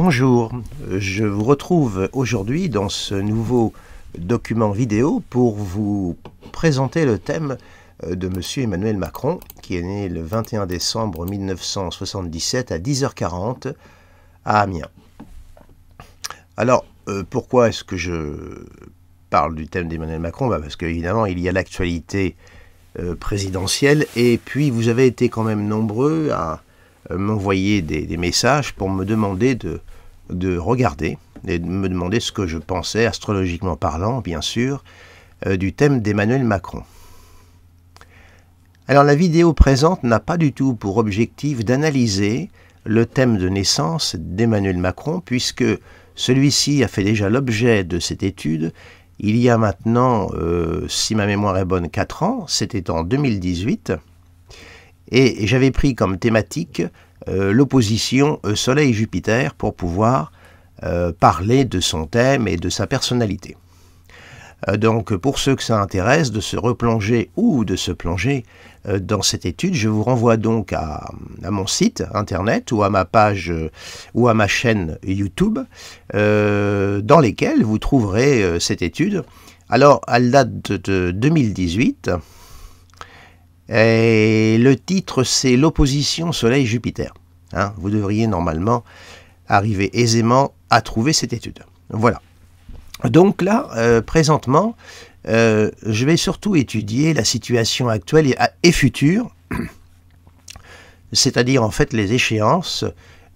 Bonjour, je vous retrouve aujourd'hui dans ce nouveau document vidéo pour vous présenter le thème de M. Emmanuel Macron, qui est né le 21 décembre 1977 à 10h40 à Amiens. Alors, pourquoi est-ce que je parle du thème d'Emmanuel Macron? Parce qu'évidemment, il y a l'actualité présidentielle, et puis vous avez été quand même nombreux à m'envoyer des messages pour me demander de regarder et de me demander ce que je pensais, astrologiquement parlant, bien sûr, du thème d'Emmanuel Macron. Alors la vidéo présente n'a pas du tout pour objectif d'analyser le thème de naissance d'Emmanuel Macron, puisque celui-ci a fait déjà l'objet de cette étude il y a maintenant, si ma mémoire est bonne, 4 ans, c'était en 2018, et j'avais pris comme thématique l'opposition Soleil-Jupiter pour pouvoir parler de son thème et de sa personnalité. Donc pour ceux que ça intéresse de se replonger ou de se plonger dans cette étude, je vous renvoie donc à mon site internet ou à ma page ou à ma chaîne YouTube dans lesquelles vous trouverez cette étude. Alors elle date de 2018 et le titre c'est l'opposition Soleil-Jupiter. Hein, vous devriez normalement arriver aisément à trouver cette étude. Voilà. Donc là, présentement, je vais surtout étudier la situation actuelle et future, c'est-à-dire en fait les échéances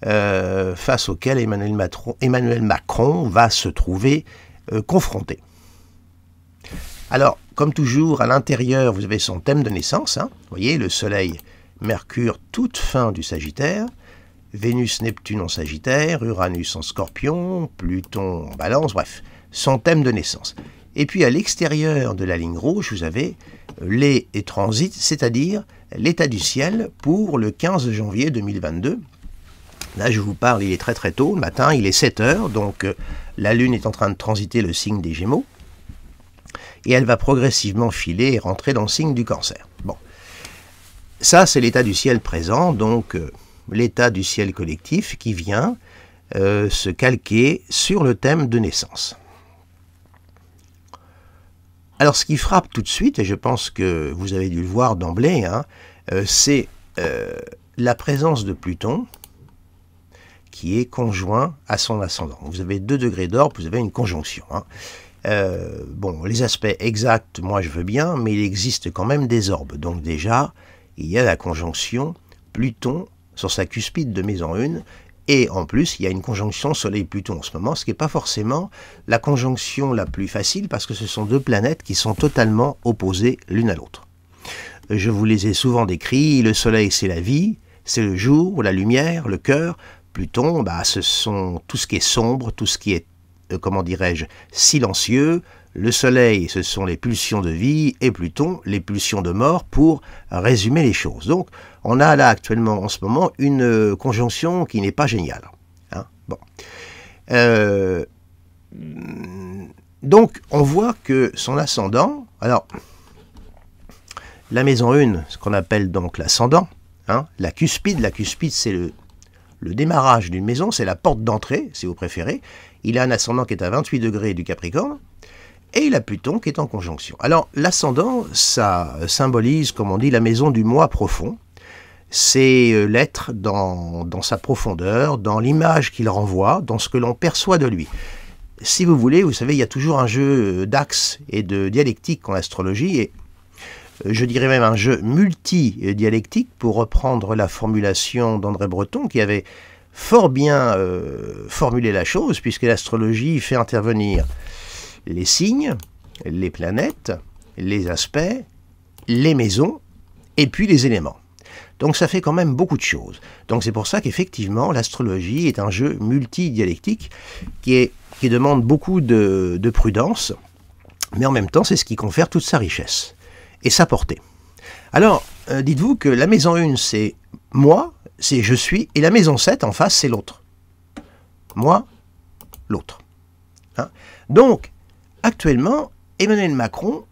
face auxquelles Emmanuel Macron va se trouver confronté. Alors, comme toujours, à l'intérieur, vous avez son thème de naissance. Hein, vous voyez, le Soleil, Mercure, toute fin du Sagittaire, Vénus, Neptune en Sagittaire, Uranus en Scorpion, Pluton en Balance, bref, son thème de naissance. Et puis à l'extérieur de la ligne rouge, vous avez les transits, c'est-à-dire l'état du ciel pour le 15 janvier 2022. Là, je vous parle, il est très très tôt, le matin, il est 7 heures, donc la Lune est en train de transiter le signe des Gémeaux, et elle va progressivement filer et rentrer dans le signe du Cancer. Bon, ça c'est l'état du ciel présent, donc l'état du ciel collectif qui vient se calquer sur le thème de naissance. Alors ce qui frappe tout de suite, et je pense que vous avez dû le voir d'emblée, hein, c'est la présence de Pluton qui est conjoint à son ascendant. Vous avez 2 degrés d'orbe, vous avez une conjonction. Hein. Bon, les aspects exacts, moi je veux bien, mais il existe quand même des orbes. Donc déjà, il y a la conjonction Pluton sur sa cuspide de maison 1, et en plus, il y a une conjonction Soleil-Pluton en ce moment, ce qui n'est pas forcément la conjonction la plus facile, parce que ce sont 2 planètes qui sont totalement opposées l'une à l'autre. Je vous les ai souvent décrits, le Soleil c'est la vie, c'est le jour, la lumière, le cœur. Pluton, bah, ce sont tout ce qui est sombre, tout ce qui est, comment dirais-je, silencieux. Le Soleil, ce sont les pulsions de vie, et Pluton, les pulsions de mort, pour résumer les choses. Donc, on a là actuellement, en ce moment, une conjonction qui n'est pas géniale. Hein, bon. Donc, on voit que son ascendant, alors, la maison 1, ce qu'on appelle donc l'ascendant, hein, la cuspide c'est le démarrage d'une maison, c'est la porte d'entrée, si vous préférez. Il a un ascendant qui est à 28 degrés du Capricorne, et il a Pluton qui est en conjonction. Alors, l'ascendant, ça symbolise, comme on dit, la maison du moi profond. C'est l'être dans sa profondeur, dans l'image qu'il renvoie, dans ce que l'on perçoit de lui. Si vous voulez, vous savez, il y a toujours un jeu d'axes et de dialectique en astrologie, et je dirais même un jeu multi-dialectique, pour reprendre la formulation d'André Breton, qui avait fort bien formulé la chose, puisque l'astrologie fait intervenir les signes, les planètes, les aspects, les maisons, et puis les éléments. Donc ça fait quand même beaucoup de choses. Donc c'est pour ça qu'effectivement l'astrologie est un jeu multidialectique qui demande beaucoup de prudence, mais en même temps c'est ce qui confère toute sa richesse et sa portée. Alors dites-vous que la maison 1 c'est moi, c'est je suis, et la maison 7 en face c'est l'autre. Moi, l'autre. Hein? Donc actuellement, Emmanuel Macron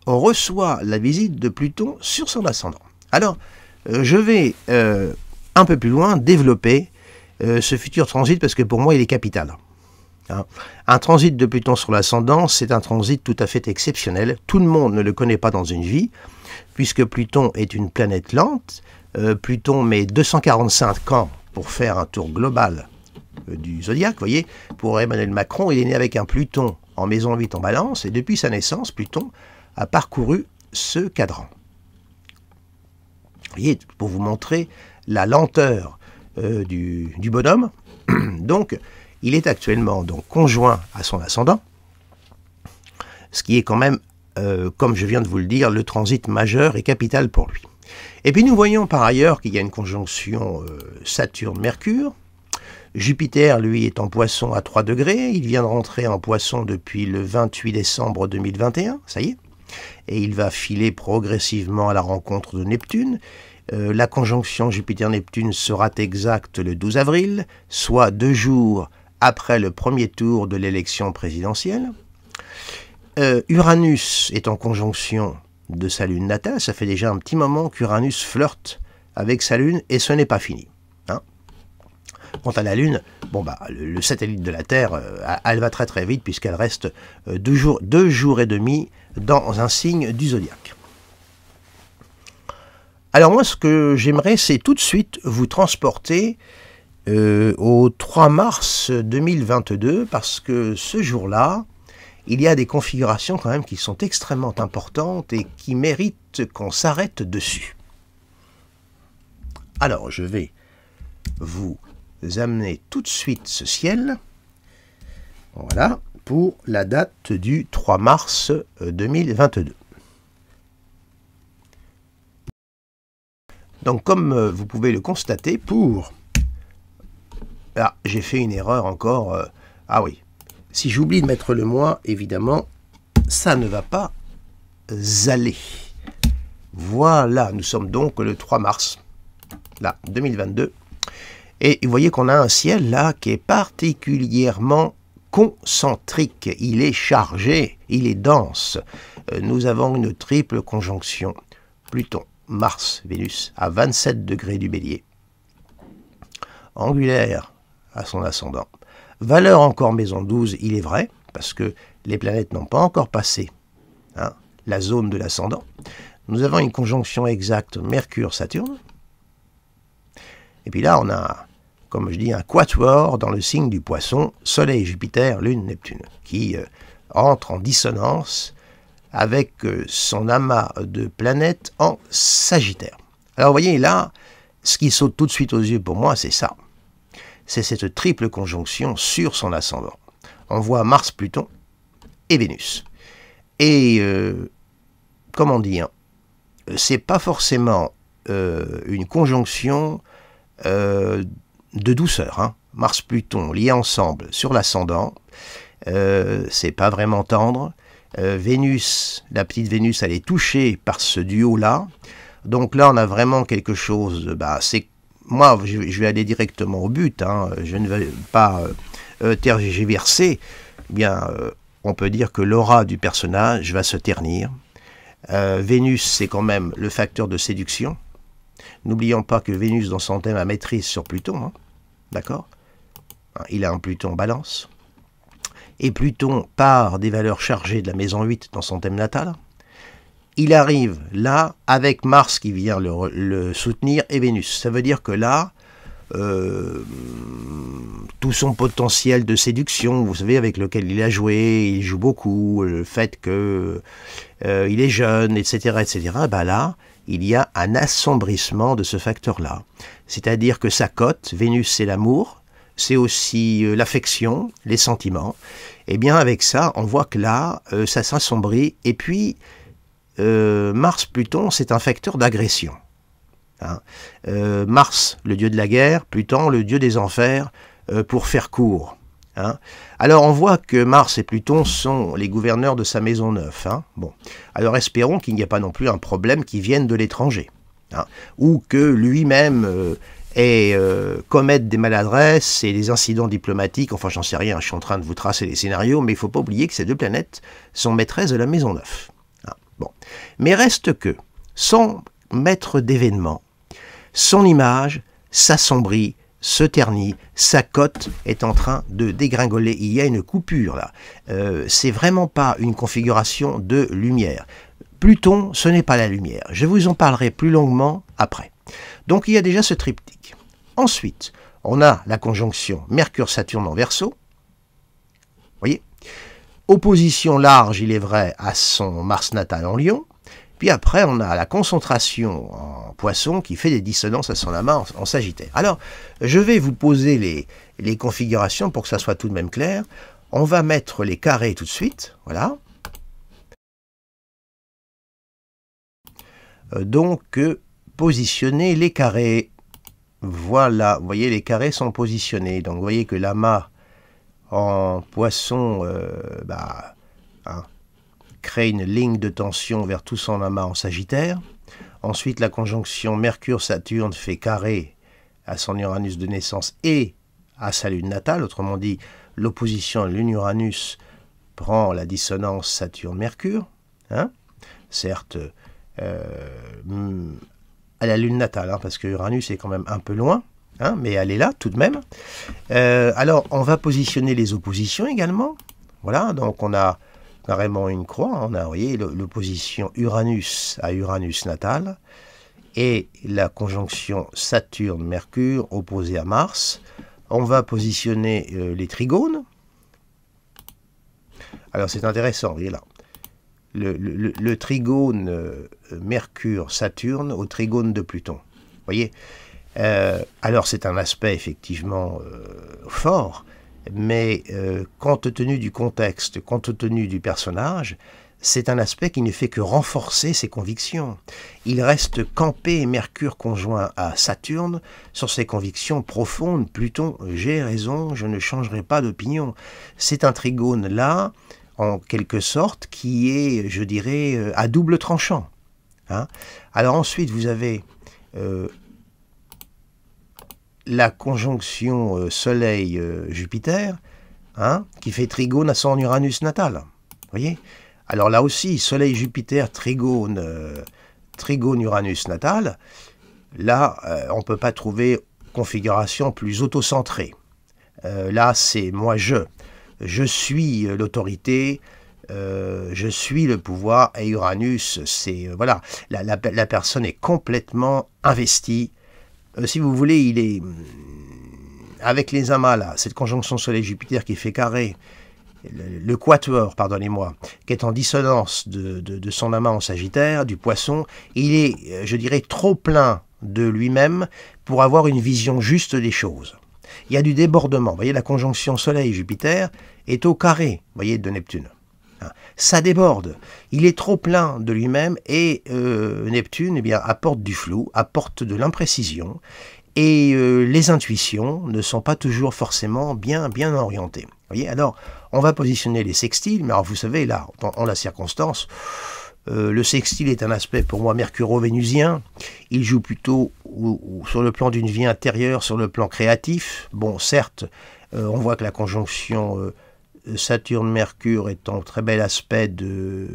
reçoit la visite de Pluton sur son ascendant. Alors, je vais un peu plus loin développer ce futur transit parce que pour moi il est capital. Hein. Un transit de Pluton sur l'ascendant, c'est un transit tout à fait exceptionnel. Tout le monde ne le connaît pas dans une vie, puisque Pluton est une planète lente. Pluton met 245 ans pour faire un tour global du zodiaque. Vous voyez, pour Emmanuel Macron, il est né avec un Pluton en maison 8 en balance, et depuis sa naissance, Pluton a parcouru ce cadran. Vous voyez, pour vous montrer la lenteur du bonhomme. Donc, il est actuellement donc conjoint à son ascendant, ce qui est quand même, comme je viens de vous le dire, le transit majeur et capital pour lui. Et puis nous voyons par ailleurs qu'il y a une conjonction Saturne-Mercure. Jupiter, lui, est en Poisson à 3 degrés. Il vient de rentrer en Poisson depuis le 28 décembre 2021, ça y est. Et il va filer progressivement à la rencontre de Neptune. La conjonction Jupiter-Neptune sera exacte le 12 avril, soit 2 jours après le premier tour de l'élection présidentielle. Uranus est en conjonction de sa lune natale. Ça fait déjà un petit moment qu'Uranus flirte avec sa lune et ce n'est pas fini. Hein. Quant à la lune, bon bah, le satellite de la Terre, elle va très très vite puisqu'elle reste 2 jours et demi dans un signe du zodiaque. Alors moi, ce que j'aimerais, c'est tout de suite vous transporter au 3 mars 2022, parce que ce jour-là, il y a des configurations quand même qui sont extrêmement importantes et qui méritent qu'on s'arrête dessus. Alors, je vais vous amener tout de suite ce ciel, voilà, pour la date du 3 mars 2022. Donc, comme vous pouvez le constater, Ah, j'ai fait une erreur encore. Ah oui, si j'oublie de mettre le mois, évidemment, ça ne va pas aller. Voilà, nous sommes donc le 3 mars, là, 2022. Et vous voyez qu'on a un ciel, là, qui est particulièrement concentrique. Il est chargé, il est dense. Nous avons une triple conjonction. Pluton, Mars, Vénus, à 27 degrés du Bélier. Angulaire à son ascendant. Valeur encore maison 12, il est vrai, parce que les planètes n'ont pas encore passé la zone de l'ascendant. Nous avons une conjonction exacte Mercure-Saturne. Et puis là, on a, comme je dis, un quatuor dans le signe du Poisson, Soleil, Jupiter, Lune, Neptune, qui entre en dissonance avec son amas de planètes en Sagittaire. Alors vous voyez là, ce qui saute tout de suite aux yeux pour moi, c'est ça. C'est cette triple conjonction sur son ascendant. On voit Mars, Pluton et Vénus. Et, comment dire, c'est pas forcément une conjonction de douceur. Hein. Mars, Pluton liés ensemble sur l'ascendant, c'est pas vraiment tendre. Vénus, la petite Vénus, elle est touchée par ce duo-là. Donc là, on a vraiment quelque chose, c'est moi, je vais aller directement au but, hein, je ne vais pas tergiverser. Bien, on peut dire que l'aura du personnage va se ternir. Vénus, c'est quand même le facteur de séduction. N'oublions pas que Vénus, dans son thème, a maîtrise sur Pluton, hein, d'accord? Il a un Pluton en balance. Et Pluton part des valeurs chargées de la maison 8 dans son thème natal. Il arrive là avec Mars qui vient le soutenir et Vénus. Ça veut dire que là, tout son potentiel de séduction, vous savez, avec lequel il a joué, il joue beaucoup, le fait qu'il est jeune, etc., là, il y a un assombrissement de ce facteur-là. C'est-à-dire que sa cote, Vénus, c'est l'amour, c'est aussi l'affection, les sentiments. Et bien avec ça, on voit que là, ça s'assombrit. Et puis, Mars-Pluton, c'est un facteur d'agression. Hein. Mars, le dieu de la guerre, Pluton, le dieu des enfers, pour faire court. Hein. Alors on voit que Mars et Pluton sont les gouverneurs de sa maison 9. Hein. Bon. Alors espérons qu'il n'y ait pas non plus un problème qui vienne de l'étranger. Hein. Ou que lui-même commette des maladresses et des incidents diplomatiques. Enfin j'en sais rien, je suis en train de vous tracer les scénarios, mais il ne faut pas oublier que ces deux planètes sont maîtresses de la maison 9. Bon. Mais reste que son maître d'événement, son image s'assombrit, se ternit, sa cote est en train de dégringoler, il y a une coupure là. C'est vraiment pas une configuration de lumière. Pluton, ce n'est pas la lumière. Je vous en parlerai plus longuement après. Donc il y a déjà ce triptyque. Ensuite, on a la conjonction Mercure-Saturne en Verseau. Vous voyez, opposition large, il est vrai, à son Mars natal en Lion. Puis après, on a la concentration en Poisson qui fait des dissonances à son amas en Sagittaire. Alors, je vais vous poser les configurations pour que ça soit tout de même clair. On va mettre les carrés tout de suite. Voilà. Donc, positionner les carrés. Voilà, vous voyez, les carrés sont positionnés. Donc, vous voyez que l'amas en Poisson crée une ligne de tension vers tout son amas en Sagittaire. Ensuite, la conjonction Mercure-Saturne fait carré à son Uranus de naissance et à sa lune natale. Autrement dit, l'opposition Lune-Uranus prend la dissonance Saturne-Mercure. Hein, certes, à la lune natale, parce que Uranus est quand même un peu loin, mais elle est là tout de même. Alors, on va positionner les oppositions également. Voilà, donc on a carrément une croix. On a, vous voyez, l'opposition Uranus à Uranus natal et la conjonction Saturne-Mercure opposée à Mars. On va positionner les trigones. Alors, c'est intéressant, vous voyez là. Le trigone Mercure-Saturne au trigone de Pluton. Vous voyez, alors c'est un aspect effectivement fort, mais compte tenu du contexte, compte tenu du personnage, c'est un aspect qui ne fait que renforcer ses convictions. Il reste campé, Mercure conjoint à Saturne, sur ses convictions profondes. Pluton, j'ai raison, je ne changerai pas d'opinion. C'est un trigone là, en quelque sorte, qui est, je dirais, à double tranchant. Hein. Alors ensuite, vous avez la conjonction Soleil-Jupiter, qui fait trigone à son Uranus natal. Vous voyez? Alors là aussi, Soleil-Jupiter, trigone Uranus natal, là, on ne peut pas trouver configuration plus autocentrée. Là, c'est moi, je suis l'autorité, je suis le pouvoir, et Uranus, c'est, voilà, la personne est complètement investie. Si vous voulez, il est, avec les amas, là, cette conjonction Soleil-Jupiter qui fait carré, le quatuor, pardonnez-moi, qui est en dissonance de son amas en Sagittaire, du Poisson, il est, je dirais, trop plein de lui-même pour avoir une vision juste des choses. Il y a du débordement. Vous voyez, la conjonction Soleil-Jupiter est au carré, vous voyez, de Neptune. Ça déborde. Il est trop plein de lui-même et Neptune, eh bien, apporte du flou, apporte de l'imprécision et les intuitions ne sont pas toujours forcément bien orientées. Vous voyez, alors, on va positionner les sextiles, mais alors vous savez, là, en la circonstance, le sextile est un aspect pour moi mercuro-vénusien. Il joue plutôt sur le plan d'une vie intérieure, sur le plan créatif. Bon, certes, on voit que la conjonction Saturne-Mercure est en très bel aspect de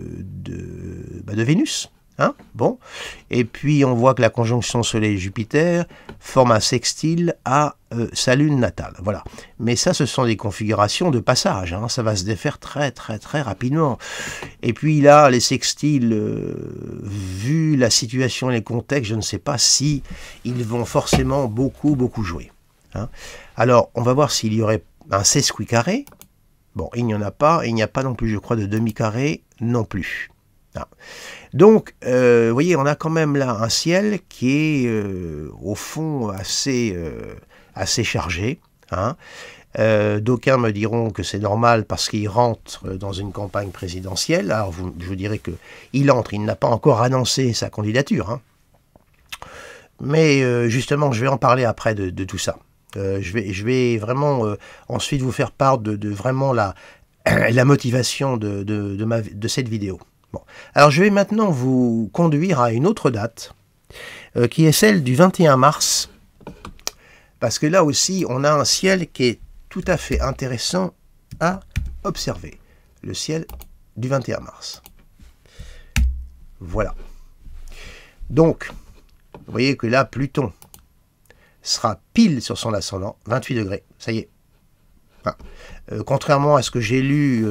Vénus. Hein, bon. Et puis on voit que la conjonction Soleil-Jupiter forme un sextile à sa lune natale. Voilà. Mais ça, ce sont des configurations de passage. Hein, ça va se défaire très rapidement. Et puis là, les sextiles, vu la situation et les contextes, je ne sais pas si ils vont forcément beaucoup jouer. Hein. Alors, on va voir s'il y aurait un sesquicarré. Bon, il n'y en a pas. Il n'y a pas non plus, je crois, de demi-carré non plus. Ah. Donc, vous voyez, on a quand même là un ciel qui est, au fond, assez chargé. Hein. D'aucuns me diront que c'est normal parce qu'il rentre dans une campagne présidentielle. Alors, je vous dirais qu'il entre, il n'a pas encore annoncé sa candidature. Hein. Mais justement, je vais en parler après de tout ça. Je vais vraiment ensuite vous faire part de vraiment la motivation de cette vidéo. Bon. Alors je vais maintenant vous conduire à une autre date, qui est celle du 21 mars, parce que là aussi on a un ciel qui est tout à fait intéressant à observer. Le ciel du 21 mars. Voilà. Donc, vous voyez que là, Pluton sera pile sur son ascendant, 28 degrés, ça y est. Ah. Contrairement à ce que j'ai lu,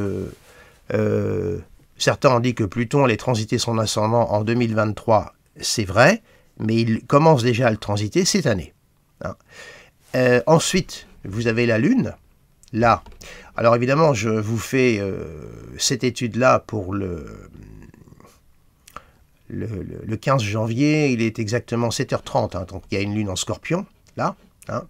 certains ont dit que Pluton allait transiter son ascendant en 2023, c'est vrai, mais il commence déjà à le transiter cette année. Hein. Ensuite, vous avez la Lune, là. Alors évidemment, je vous fais cette étude-là pour le 15 janvier, il est exactement 7h30, hein, donc il y a une Lune en Scorpion, là. Hein.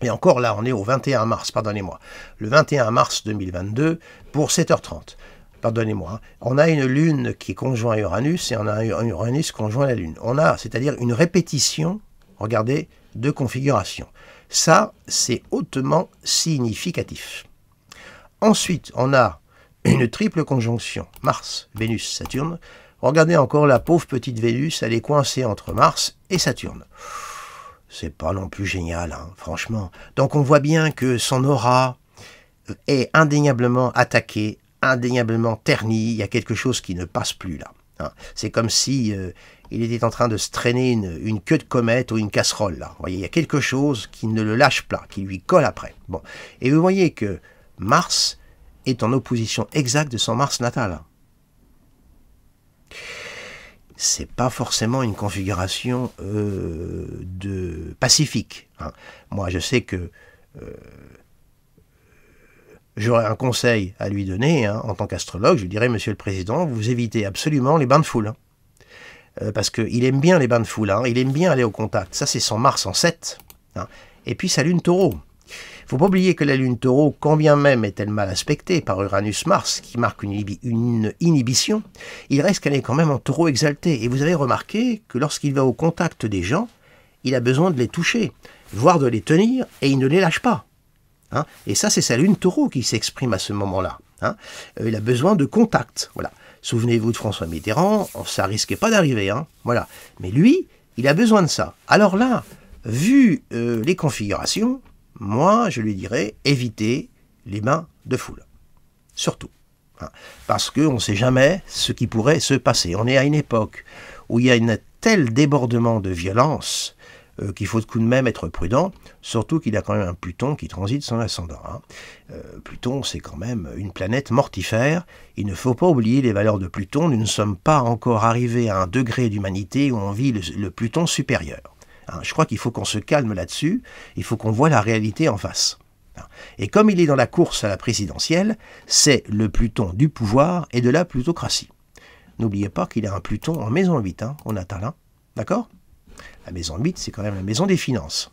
Et encore là, on est au 21 mars, pardonnez-moi. Le 21 mars 2022 pour 7h30. Pardonnez-moi. Hein. On a une Lune qui est conjoint à Uranus et on a un Uranus conjoint à la Lune. On a, c'est-à-dire une répétition, regardez, de configuration. Ça, c'est hautement significatif. Ensuite, on a une triple conjonction Mars, Vénus, Saturne. Regardez encore la pauvre petite Vénus, elle est coincée entre Mars et Saturne. C'est pas non plus génial, hein, franchement. Donc on voit bien que son aura est indéniablement attaquée, indéniablement ternie. Il y a quelque chose qui ne passe plus là. Hein. C'est comme si il était en train de se traîner une queue de comète ou une casserole là. Vous voyez, il y a quelque chose qui ne le lâche pas, qui lui colle après. Bon. Et vous voyez que Mars est en opposition exacte de son Mars natal. C'est pas forcément une configuration de pacifique. Hein. Moi, je sais que j'aurais un conseil à lui donner, hein, en tant qu'astrologue. Je lui dirais, Monsieur le Président, vous évitez absolument les bains de foule. Hein. Parce qu'il aime bien les bains de foule. Hein. Il aime bien aller au contact. Ça, c'est son Mars en 7. Hein. Et puis sa Lune Taureau. Il ne faut pas oublier que la Lune Taureau, quand bien même est-elle mal aspectée par Uranus-Mars, qui marque une inhibition, il reste qu'elle est quand même en Taureau exalté. Et vous avez remarqué que lorsqu'il va au contact des gens, il a besoin de les toucher, voire de les tenir, et il ne les lâche pas. Hein, et ça, c'est sa Lune Taureau qui s'exprime à ce moment-là. Hein. Il a besoin de contact. Voilà. Souvenez-vous de François Mitterrand, ça risquait pas d'arriver. Hein. Voilà. Mais lui, il a besoin de ça. Alors là, vu les configurations, moi, je lui dirais, évitez les bains de foule. Surtout. Hein, parce qu'on ne sait jamais ce qui pourrait se passer. On est à une époque où il y a un tel débordement de violence qu'il faut tout de même être prudent, surtout qu'il y a quand même un Pluton qui transite son ascendant. Hein. Pluton, c'est quand même une planète mortifère. Il ne faut pas oublier les valeurs de Pluton. Nous ne sommes pas encore arrivés à un degré d'humanité où on vit le Pluton supérieur. Hein, je crois qu'il faut qu'on se calme là-dessus, il faut qu'on voit la réalité en face. Et comme il est dans la course à la présidentielle, c'est le Pluton du pouvoir et de la plutocratie. N'oubliez pas qu'il a un Pluton en maison 8, hein, au natal, hein, d'accord? La maison 8, c'est quand même la maison des finances.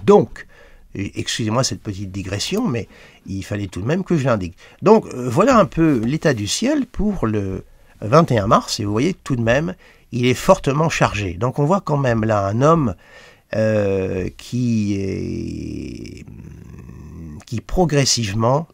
Donc, excusez-moi cette petite digression, mais il fallait tout de même que je l'indique. Donc, voilà un peu l'état du ciel pour le 21 mars, et vous voyez tout de même, il est fortement chargé. Donc on voit quand même là un homme qui progressivement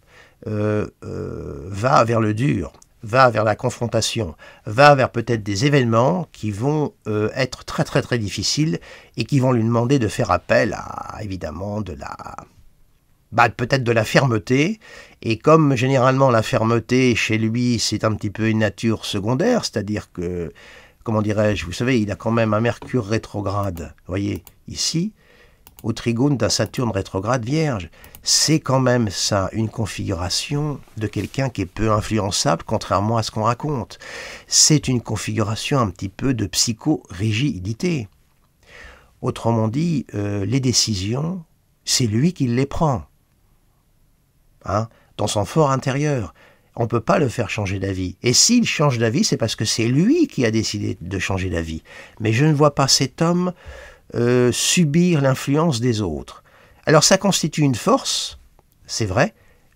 va vers le dur, va vers la confrontation, va vers peut-être des événements qui vont être très très très difficiles et qui vont lui demander de faire appel à évidemment peut-être de la fermeté, et comme généralement la fermeté chez lui c'est un petit peu une nature secondaire, c'est-à-dire que, comment dirais-je, vous savez, il a quand même un Mercure rétrograde, vous voyez, ici, au trigone d'un Saturne rétrograde vierge. C'est quand même ça, une configuration de quelqu'un qui est peu influençable, contrairement à ce qu'on raconte. C'est une configuration un petit peu de psychorigidité. Autrement dit, les décisions, c'est lui qui les prend. Hein, dans son fort intérieur. On ne peut pas le faire changer d'avis. Et s'il change d'avis, c'est parce que c'est lui qui a décidé de changer d'avis. Mais je ne vois pas cet homme subir l'influence des autres. Alors ça constitue une force, c'est vrai,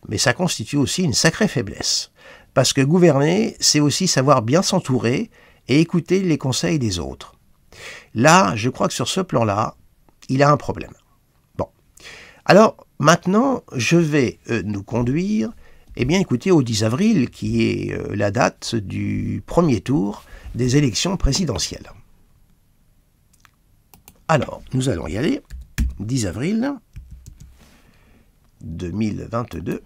mais ça constitue aussi une sacrée faiblesse. Parce que gouverner, c'est aussi savoir bien s'entourer et écouter les conseils des autres. Là, je crois que sur ce plan-là, il a un problème. Bon. Alors, maintenant, je vais nous conduire, eh bien, écoutez, au 10 avril, qui est la date du premier tour des élections présidentielles. Alors, nous allons y aller. 10 avril 2022.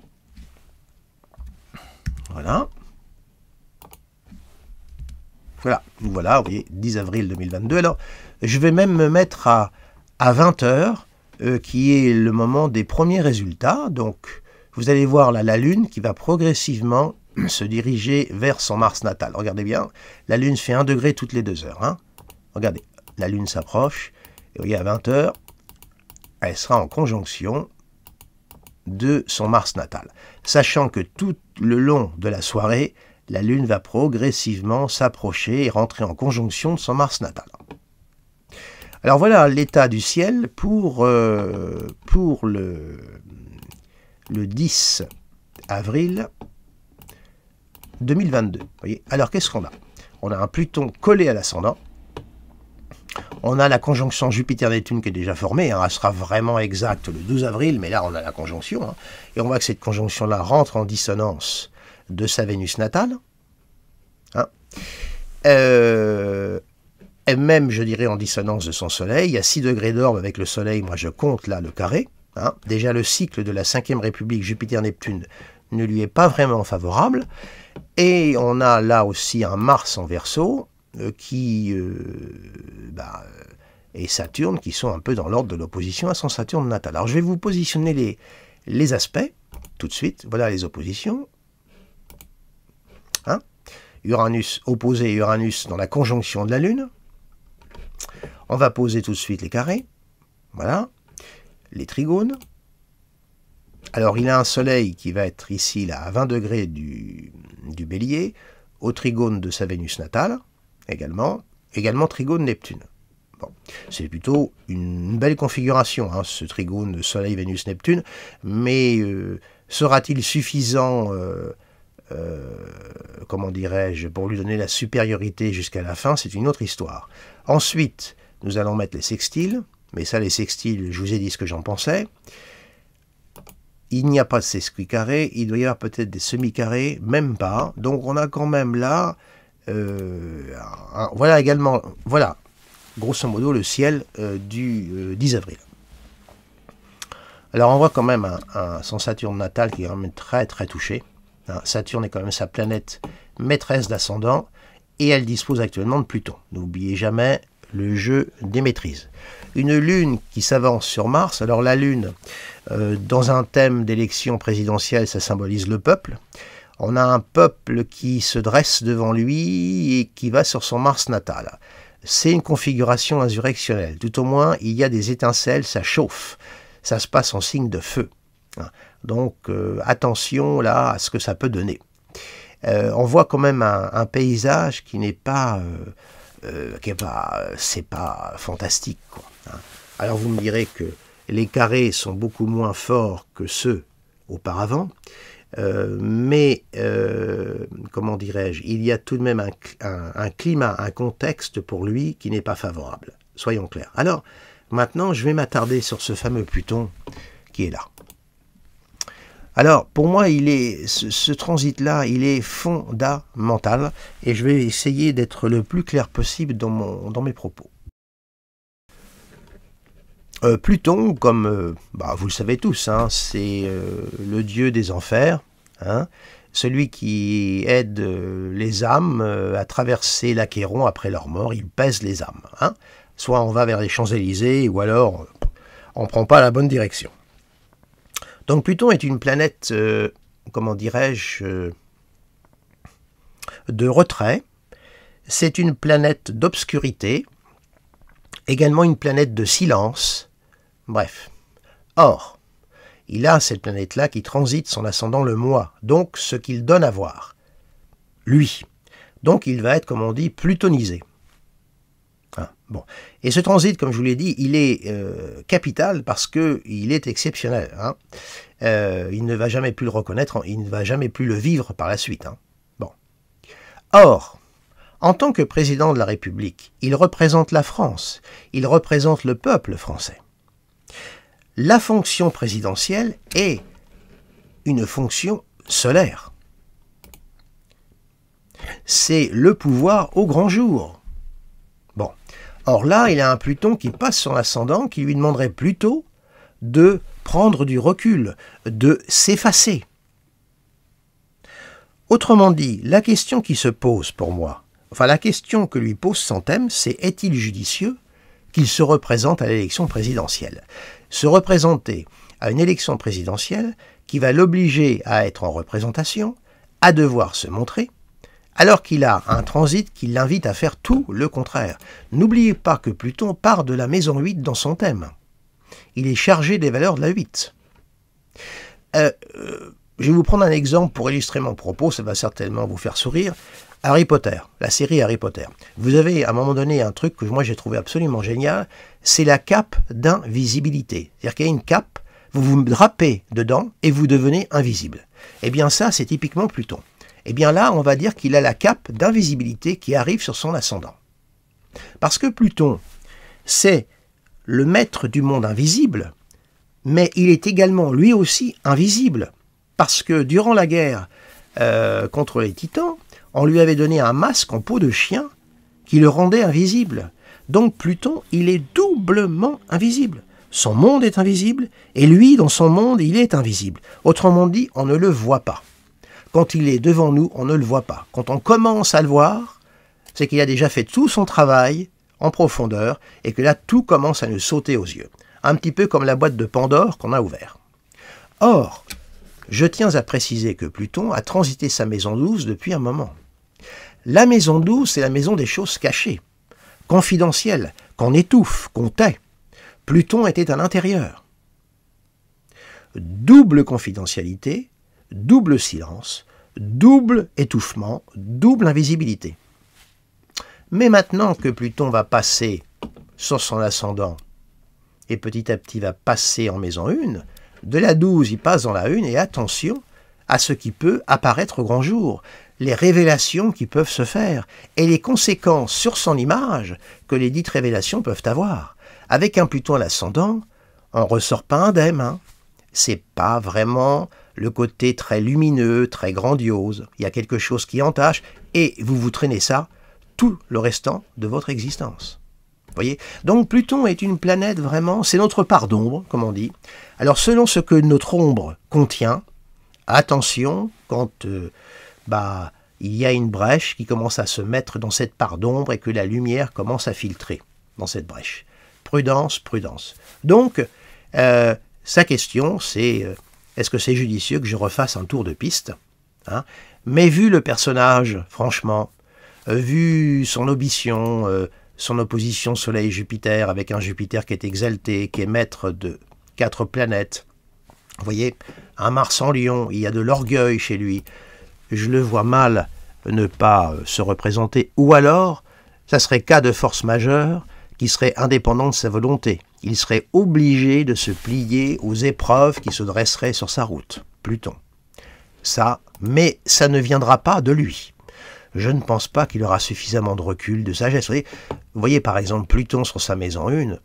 Voilà. Voilà, vous voyez, 10 avril 2022. Alors, je vais même me mettre à à 20 heures, qui est le moment des premiers résultats. Donc, vous allez voir là la Lune qui va progressivement se diriger vers son Mars natal. Regardez bien, la Lune fait 1 degré toutes les 2 heures. Hein. Regardez, la Lune s'approche, et vous voyez à 20 heures, elle sera en conjonction de son Mars natal. Sachant que tout le long de la soirée, la Lune va progressivement s'approcher et rentrer en conjonction de son Mars natal. Alors voilà l'état du ciel pour le 10 avril 2022. Voyez. Alors qu'est-ce qu'on a? On a un Pluton collé à l'ascendant. On a la conjonction Jupiter-Neptune qui est déjà formée. Hein. Elle sera vraiment exacte le 12 avril, mais là on a la conjonction. Hein. Et on voit que cette conjonction-là rentre en dissonance de sa Vénus natale. Hein. Et même, je dirais, en dissonance de son Soleil. Il y a 6 degrés d'orbe avec le Soleil. Moi, je compte là le carré. Hein. Déjà, le cycle de la 5e République Jupiter-Neptune ne lui est pas vraiment favorable. Et on a là aussi un Mars en Verseau et Saturne qui sont un peu dans l'ordre de l'opposition à son Saturne natal. Alors, je vais vous positionner les aspects tout de suite. Voilà les oppositions. Hein. Uranus opposé Uranus dans la conjonction de la Lune. On va poser tout de suite les carrés. Voilà. Les trigones. Alors, il a un Soleil qui va être ici, là, à 20 degrés du Bélier, au trigone de sa Vénus natale, également trigone Neptune. Bon. C'est plutôt une belle configuration, hein, ce trigone Soleil-Vénus-Neptune, mais sera-t-il suffisant, comment dirais-je, pour lui donner la supériorité jusqu'à la fin? C'est une autre histoire. Ensuite, nous allons mettre les sextiles, mais ça, les sextiles, je vous ai dit ce que j'en pensais. Il n'y a pas de sesqui carré, il doit y avoir peut-être des semi-carrés, même pas. Donc on a quand même là, voilà également, voilà, grosso modo le ciel du 10 avril. Alors on voit quand même son Saturne natal qui est quand même très très touché. Hein, Saturne est quand même sa planète maîtresse d'ascendant et elle dispose actuellement de Pluton. N'oubliez jamais le jeu des maîtrises. Une Lune qui s'avance sur Mars. Alors la Lune, dans un thème d'élection présidentielle, ça symbolise le peuple. On a un peuple qui se dresse devant lui et qui va sur son Mars natal. C'est une configuration insurrectionnelle. Tout au moins, il y a des étincelles, ça chauffe. Ça se passe en signe de feu. Donc, attention là à ce que ça peut donner. On voit quand même un paysage qui n'est pas... c'est pas fantastique, quoi, hein. Alors vous me direz que les carrés sont beaucoup moins forts que ceux auparavant, mais comment dirais-je, il y a tout de même un climat, un contexte pour lui qui n'est pas favorable, soyons clairs. Alors maintenant je vais m'attarder sur ce fameux Pluton qui est là. Alors, pour moi, ce transit-là, il est fondamental, et je vais essayer d'être le plus clair possible dans mes propos. Pluton, comme vous le savez tous, hein, c'est le dieu des enfers, hein, celui qui aide les âmes à traverser l'Achéron après leur mort. Il pèse les âmes. Hein. Soit on va vers les Champs-Élysées, ou alors on ne prend pas la bonne direction. Donc Pluton est une planète, comment dirais-je, de retrait. C'est une planète d'obscurité, également une planète de silence. Bref. Or, il a cette planète-là qui transite son ascendant le moi, donc ce qu'il donne à voir. Lui. Donc il va être, comme on dit, plutonisé. Hein, bon. Et ce transit, comme je vous l'ai dit, il est capital parce qu'il est exceptionnel. Hein. Il ne va jamais plus le reconnaître, il ne va jamais plus le vivre par la suite. Hein. Bon. Or, en tant que président de la République, il représente la France, il représente le peuple français. La fonction présidentielle est une fonction solaire. C'est le pouvoir au grand jour. Bon. Or là, il a un Pluton qui passe son ascendant, qui lui demanderait plutôt de prendre du recul, de s'effacer. Autrement dit, la question qui se pose pour moi, enfin la question que lui pose son thème, c'est est-il judicieux qu'il se représente à l'élection présidentielle. Se représenter à une élection présidentielle qui va l'obliger à être en représentation, à devoir se montrer, alors qu'il a un transit qui l'invite à faire tout le contraire. N'oubliez pas que Pluton part de la maison 8 dans son thème. Il est chargé des valeurs de la 8. Je vais vous prendre un exemple pour illustrer mon propos, ça va certainement vous faire sourire. Harry Potter, la série Harry Potter. Vous avez à un moment donné un truc que moi j'ai trouvé absolument génial, c'est la cape d'invisibilité. C'est-à-dire qu'il y a une cape, vous vous drapez dedans et vous devenez invisible. Eh bien ça, c'est typiquement Pluton. Eh bien là, on va dire qu'il a la cape d'invisibilité qui arrive sur son ascendant. Parce que Pluton, c'est le maître du monde invisible, mais il est également lui aussi invisible. Parce que durant la guerre contre les Titans, on lui avait donné un masque en peau de chien qui le rendait invisible. Donc Pluton, il est doublement invisible. Son monde est invisible, et lui, dans son monde, il est invisible. Autrement dit, on ne le voit pas. Quand il est devant nous, on ne le voit pas. Quand on commence à le voir, c'est qu'il a déjà fait tout son travail en profondeur, et que là, tout commence à nous sauter aux yeux. Un petit peu comme la boîte de Pandore qu'on a ouverte. Or, je tiens à préciser que Pluton a transité sa maison 12 depuis un moment. La maison 12, c'est la maison des choses cachées, confidentielles, qu'on étouffe, qu'on tait. Pluton était à l'intérieur. Double confidentialité, double silence, double étouffement, double invisibilité. Mais maintenant que Pluton va passer sur son ascendant, et petit à petit va passer en maison 1, de la 12, il passe dans la 1, et attention à ce qui peut apparaître au grand jour, les révélations qui peuvent se faire, et les conséquences sur son image que les dites révélations peuvent avoir. Avec un Pluton à l'ascendant, on ne ressort pas indemne. Hein. C'est pas vraiment le côté très lumineux, très grandiose. Il y a quelque chose qui entache, et vous vous traînez ça tout le restant de votre existence. Voyez ? Donc Pluton est une planète vraiment, c'est notre part d'ombre, comme on dit. Alors selon ce que notre ombre contient, attention, quand il y a une brèche qui commence à se mettre dans cette part d'ombre et que la lumière commence à filtrer dans cette brèche. Prudence, prudence. Donc, sa question, c'est est-ce que c'est judicieux que je refasse un tour de piste, hein? Mais vu le personnage, franchement, vu son ambition, son opposition Soleil-Jupiter, avec un Jupiter qui est exalté, qui est maître de 4 planètes, vous voyez, un Mars en Lion, il y a de l'orgueil chez lui, je le vois mal ne pas se représenter, ou alors, ça serait cas de force majeure, qui serait indépendant de sa volonté. Il serait obligé de se plier aux épreuves qui se dresseraient sur sa route. Pluton. Ça, mais ça ne viendra pas de lui. Je ne pense pas qu'il aura suffisamment de recul, de sagesse. Vous voyez par exemple Pluton sur sa maison 1.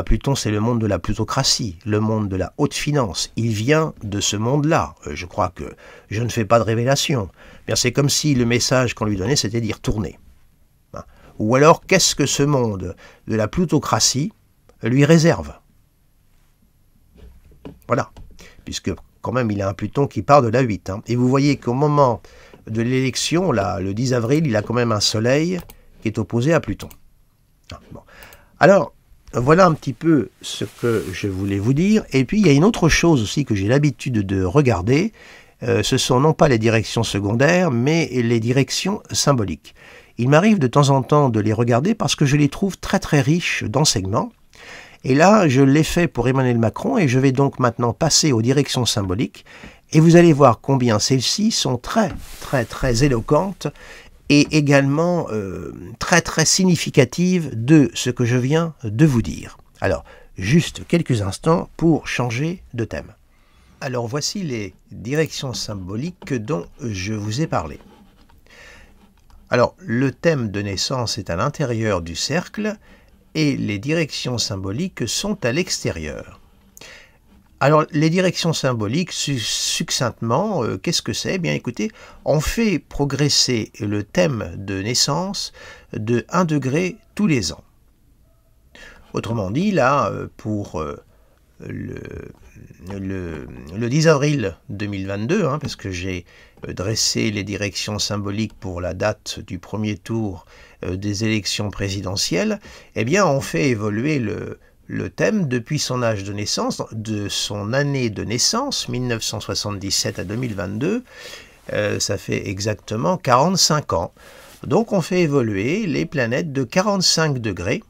Pluton, c'est le monde de la plutocratie, le monde de la haute finance. Il vient de ce monde-là. Je crois que je ne fais pas de révélation. C'est comme si le message qu'on lui donnait, c'était d'y retourner. Ou alors, qu'est-ce que ce monde de la plutocratie lui réserve? Voilà. Puisque, quand même, il a un Pluton qui part de la 8. Hein. Et vous voyez qu'au moment de l'élection, là, le 10 avril, il a quand même un Soleil qui est opposé à Pluton. Bon. Alors, voilà un petit peu ce que je voulais vous dire. Et puis, il y a une autre chose aussi que j'ai l'habitude de regarder. Ce sont non pas les directions secondaires, mais les directions symboliques. Il m'arrive de temps en temps de les regarder parce que je les trouve très très riches d'enseignements. Et là, je l'ai fait pour Emmanuel Macron et je vais donc maintenant passer aux directions symboliques. Et vous allez voir combien celles-ci sont très très très éloquentes et également très très significatives de ce que je viens de vous dire. Alors, juste quelques instants pour changer de thème. Alors voici les directions symboliques dont je vous ai parlé. Alors, le thème de naissance est à l'intérieur du cercle et les directions symboliques sont à l'extérieur. Alors, les directions symboliques, succinctement, qu'est-ce que c'est? Bien écoutez, on fait progresser le thème de naissance de 1 degré tous les ans. Autrement dit, là, pour le 10 avril 2022, hein, parce que j'ai dressé les directions symboliques pour la date du premier tour des élections présidentielles, eh bien on fait évoluer le thème depuis son âge de naissance, de son année de naissance, 1977 à 2022, ça fait exactement 45 ans. Donc on fait évoluer les planètes de 45 degrés,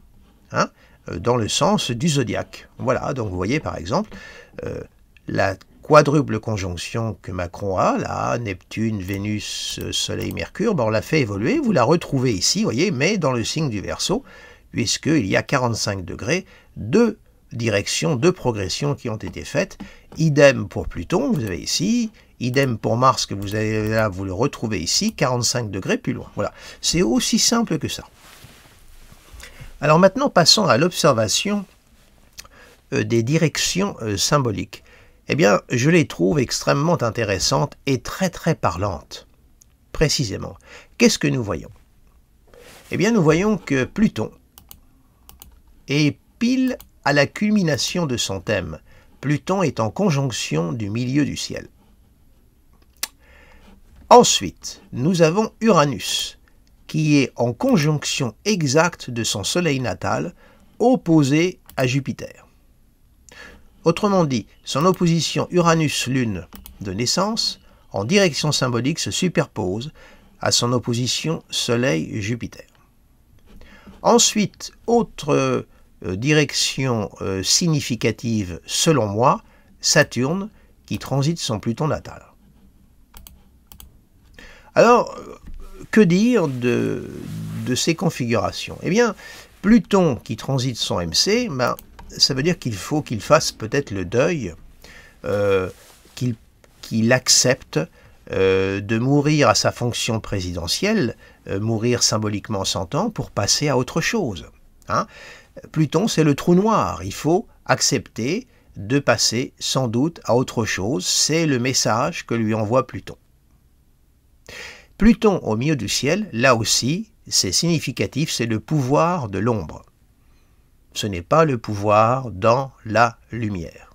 hein, dans le sens du zodiaque. Voilà, donc vous voyez par exemple la quadruple conjonction que Macron a, là, Neptune, Vénus, Soleil, Mercure, ben on l'a fait évoluer, vous la retrouvez ici, vous voyez, mais dans le signe du Verseau, puisqu'il y a 45 degrés de direction, de progression qui ont été faites. Idem pour Pluton, vous avez ici, idem pour Mars, que vous avez là, vous le retrouvez ici, 45 degrés plus loin. Voilà, c'est aussi simple que ça. Alors maintenant, passons à l'observation des directions symboliques. Eh bien, je les trouve extrêmement intéressantes et très très parlantes. Précisément, qu'est-ce que nous voyons? Eh bien, nous voyons que Pluton est pile à la culmination de son thème. Pluton est en conjonction du milieu du ciel. Ensuite, nous avons Uranus, qui est en conjonction exacte de son soleil natal, opposé à Jupiter. Autrement dit, son opposition Uranus-Lune de naissance, en direction symbolique, se superpose à son opposition Soleil-Jupiter. Ensuite, autre direction significative, selon moi, Saturne, qui transite son Pluton natal. Alors, que dire de ces configurations? Eh bien, Pluton qui transite son MC, ben, ça veut dire qu'il faut qu'il fasse peut-être le deuil, qu'il accepte de mourir à sa fonction présidentielle, mourir symboliquement 100 ans pour passer à autre chose. Hein. Pluton, c'est le trou noir, il faut accepter de passer sans doute à autre chose, c'est le message que lui envoie Pluton. Pluton au milieu du ciel, là aussi, c'est significatif, c'est le pouvoir de l'ombre. Ce n'est pas le pouvoir dans la lumière.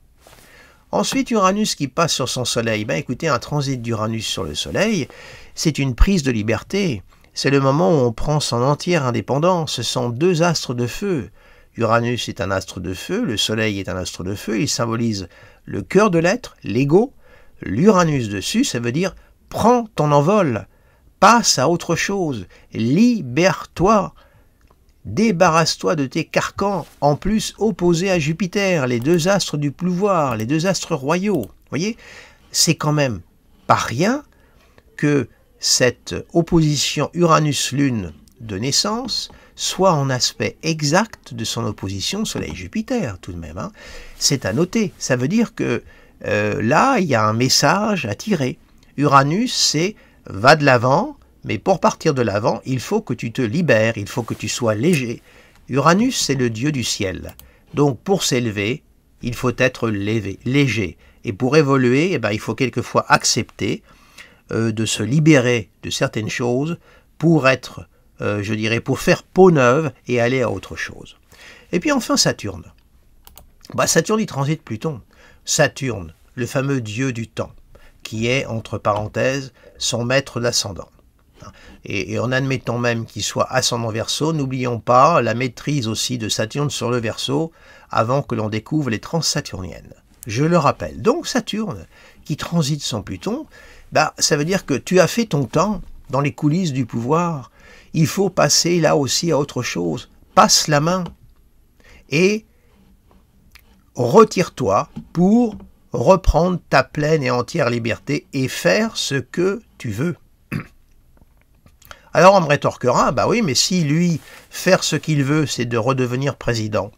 Ensuite, Uranus qui passe sur son soleil. Ben, écoutez, un transit d'Uranus sur le soleil, c'est une prise de liberté. C'est le moment où on prend son entière indépendance. Ce sont deux astres de feu. Uranus est un astre de feu, le soleil est un astre de feu. Il symbolise le cœur de l'être, l'ego. L'Uranus dessus, ça veut dire « prends ton envol ». Passe à autre chose, libère-toi, débarrasse-toi de tes carcans, en plus opposés à Jupiter, les deux astres du pouvoir, les deux astres royaux. Vous voyez, c'est quand même pas rien que cette opposition Uranus-Lune de naissance soit en aspect exact de son opposition Soleil-Jupiter, tout de même. Hein. C'est à noter, ça veut dire que là, il y a un message à tirer. Uranus, c'est va de l'avant, mais pour partir de l'avant, il faut que tu te libères, il faut que tu sois léger. Uranus, c'est le dieu du ciel. Donc pour s'élever, il faut être léger. Et pour évoluer, eh ben, il faut quelquefois accepter de se libérer de certaines choses pour être, je dirais, pour faire peau neuve et aller à autre chose. Et puis enfin Saturne. Bah, Saturne, il transite Pluton. Saturne, le fameux dieu du temps, qui est, entre parenthèses, son maître d'ascendant. Et en admettant même qu'il soit ascendant Verseau, n'oublions pas la maîtrise aussi de Saturne sur le Verseau avant que l'on découvre les transsaturniennes. Je le rappelle. Donc Saturne, qui transite son Pluton, bah, ça veut dire que tu as fait ton temps dans les coulisses du pouvoir. Il faut passer là aussi à autre chose. Passe la main et retire-toi pour reprendre ta pleine et entière liberté et faire ce que tu veux. Alors on me rétorquera, bah oui, mais si lui, faire ce qu'il veut, c'est de redevenir président.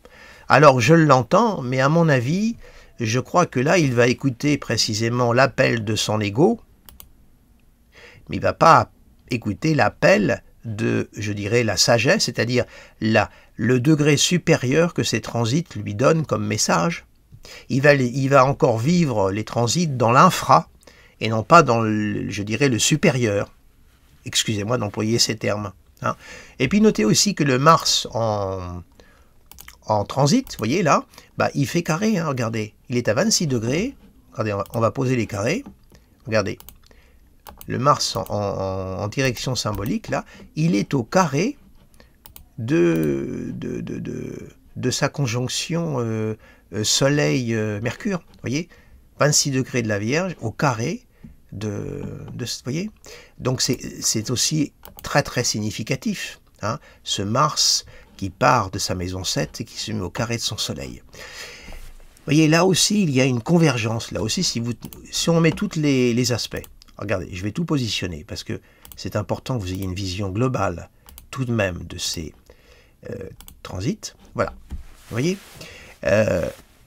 Alors je l'entends, mais à mon avis, je crois que là, il va écouter précisément l'appel de son ego, mais il ne va pas écouter l'appel de, je dirais, la sagesse, c'est-à-dire le degré supérieur que ces transits lui donnent comme message. Il va encore vivre les transits dans l'infra, et non pas dans, je dirais, le supérieur. Excusez-moi d'employer ces termes. Hein. Et puis notez aussi que le Mars en en transit, vous voyez là, bah, il fait carré, hein, regardez. Il est à 26 degrés. Regardez, on va poser les carrés. Regardez. Le Mars en direction symbolique, là, il est au carré de sa conjonction Soleil-Mercure. Vous voyez, 26 degrés de la Vierge au carré vous voyez. Donc c'est aussi très très significatif, hein, ce Mars qui part de sa maison 7 et qui se met au carré de son Soleil. Vous voyez, là aussi, il y a une convergence. Là aussi, si on met tous les aspects, regardez, je vais tout positionner parce que c'est important que vous ayez une vision globale tout de même de ces transits. Voilà, vous voyez,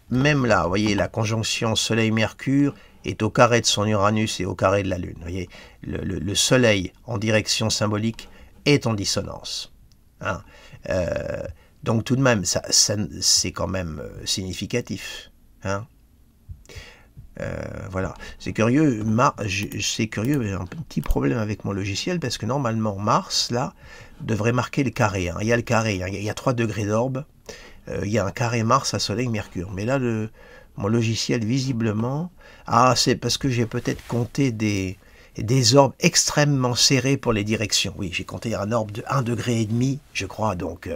même là, vous voyez, la conjonction Soleil-Mercure est au carré de son Uranus et au carré de la Lune. Vous voyez, le Soleil en direction symbolique est en dissonance. Hein. Donc tout de même, c'est quand même significatif. Hein. Voilà, c'est curieux. C'est curieux, j'ai un petit problème avec mon logiciel parce que normalement Mars là devrait marquer le carré. Hein. Il y a le carré, hein. Il y a 3 degrés d'orbe. Il y a un carré Mars à Soleil Mercure. Mais là, mon logiciel visiblement, c'est parce que j'ai peut-être compté des orbes extrêmement serrés pour les directions. Oui, j'ai compté un orbe de 1,5 degré, je crois, donc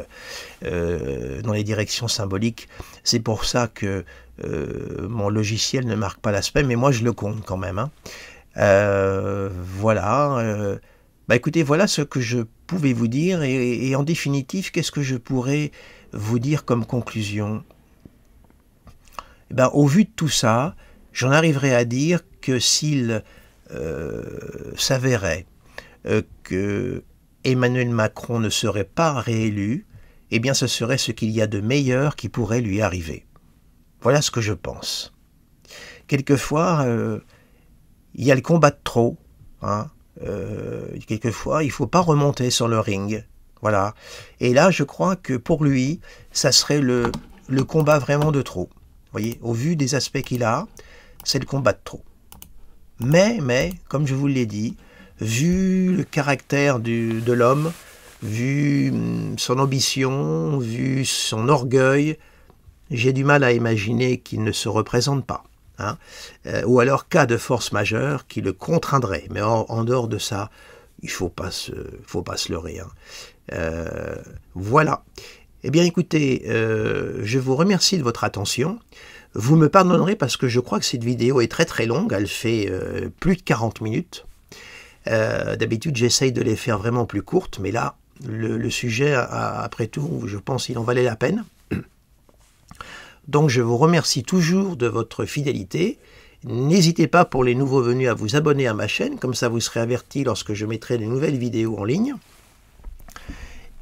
dans les directions symboliques. C'est pour ça que mon logiciel ne marque pas l'aspect, mais moi je le compte quand même. Hein. Voilà. Bah écoutez, voilà ce que je pouvais vous dire, et en définitive, qu'est-ce que je pourrais vous dire comme conclusion? Eh ben, au vu de tout ça, j'en arriverai à dire que s'il s'avérait que Emmanuel Macron ne serait pas réélu, eh bien ce serait ce qu'il y a de meilleur qui pourrait lui arriver. Voilà ce que je pense. Quelquefois, il y a le combat de trop. Hein. Quelquefois, il ne faut pas remonter sur le ring. Voilà. Et là, je crois que pour lui, ça serait le combat vraiment de trop. Vous voyez, au vu des aspects qu'il a, c'est le combat de trop. Mais, comme je vous l'ai dit, vu le caractère de l'homme, vu son ambition, vu son orgueil, j'ai du mal à imaginer qu'il ne se représente pas. Hein. Ou alors cas de force majeure qui le contraindrait. Mais en dehors de ça, il ne faut pas se leurrer. Hein. Voilà. Eh bien écoutez, je vous remercie de votre attention. Vous me pardonnerez parce que je crois que cette vidéo est très très longue, elle fait plus de 40 minutes. D'habitude j'essaye de les faire vraiment plus courtes, mais là, le sujet, après tout, je pense qu'il en valait la peine. Donc je vous remercie toujours de votre fidélité. N'hésitez pas pour les nouveaux venus à vous abonner à ma chaîne, comme ça vous serez avertis lorsque je mettrai de nouvelles vidéos en ligne.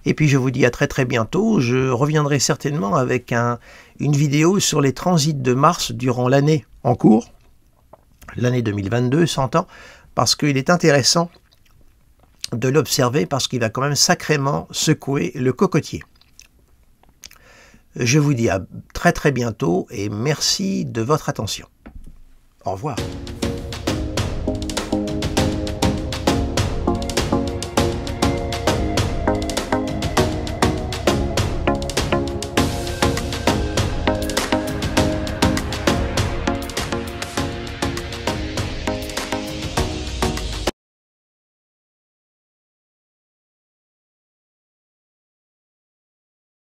Et puis je vous dis à très très bientôt. Je reviendrai certainement avec une vidéo sur les transits de Mars durant l'année en cours, l'année 2022, s'entend, parce qu'il est intéressant de l'observer, parce qu'il va quand même sacrément secouer le cocotier. Je vous dis à très très bientôt et merci de votre attention. Au revoir.